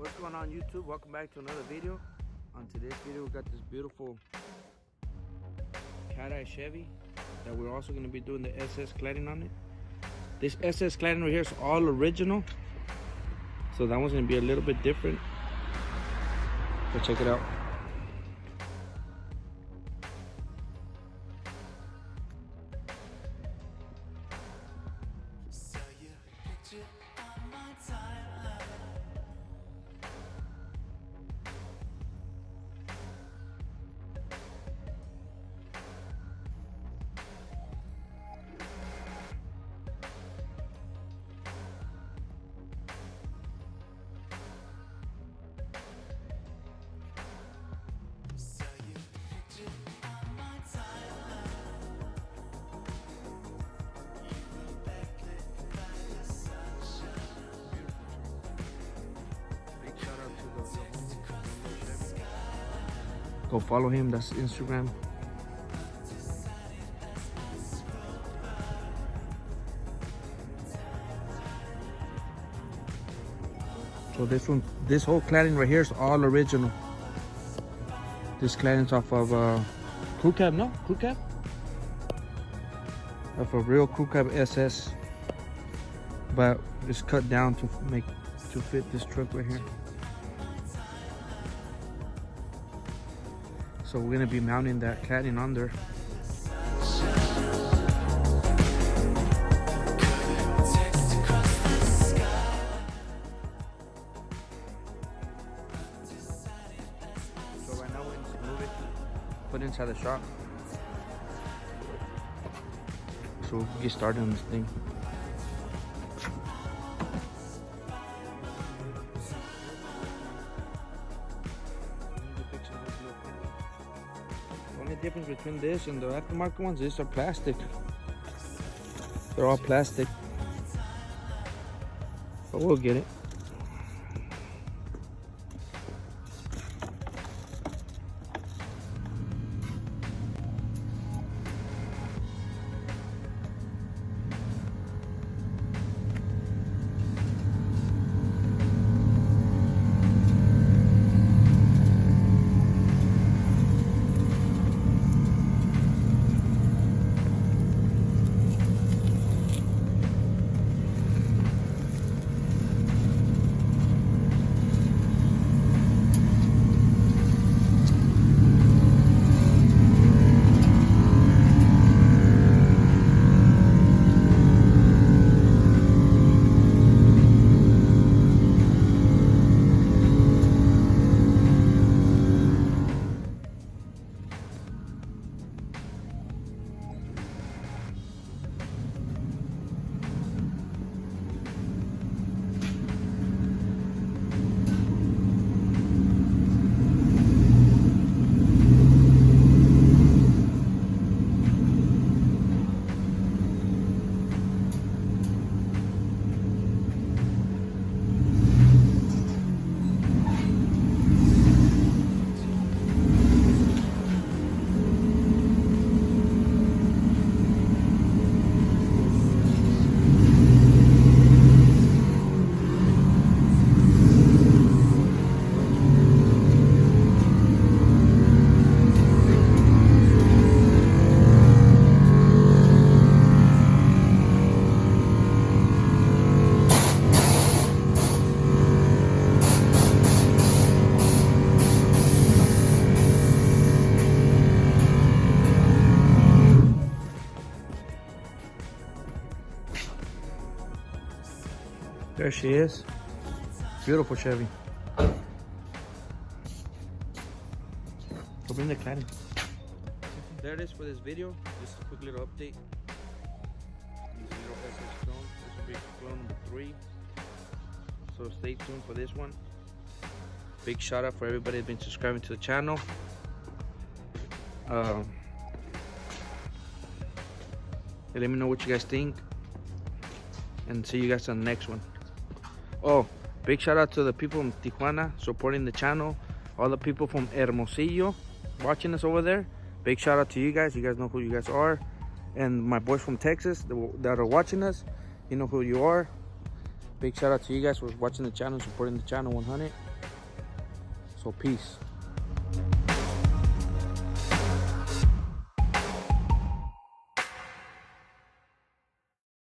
What's going on YouTube? Welcome back to another video. On today's video we got this beautiful cat-eye Chevy that we're also going to be doing the SS cladding on it. This SS cladding right here is all original, so that one's going to be a little bit different. So check it out. Go follow him, that's Instagram. So this whole cladding right here is all original. This cladding's off of crew cab, no? Crew cab? Off a real crew cab SS. But it's cut down to fit this truck right here. So we're gonna be mounting that cladding under. So right now we're gonna move it, put it inside the shop. So we'll get started on this thing. The only difference between this and the aftermarket ones, these are plastic. They're all plastic. But we'll get it. There she is. Beautiful Chevy. Go bring the cladding. There it is for this video. Just a quick little update. This little SS clone. This will be clone number 3. So stay tuned for this one. Big shout out for everybody that's been subscribing to the channel. Let me know what you guys think. And see you guys on the next one. Oh, big shout out to the people from Tijuana supporting the channel. All the people from Hermosillo watching us over there. Big shout out to you guys. You guys know who you guys are. And my boys from Texas that are watching us, you know who you are. Big shout out to you guys for watching the channel, supporting the channel 100. So peace.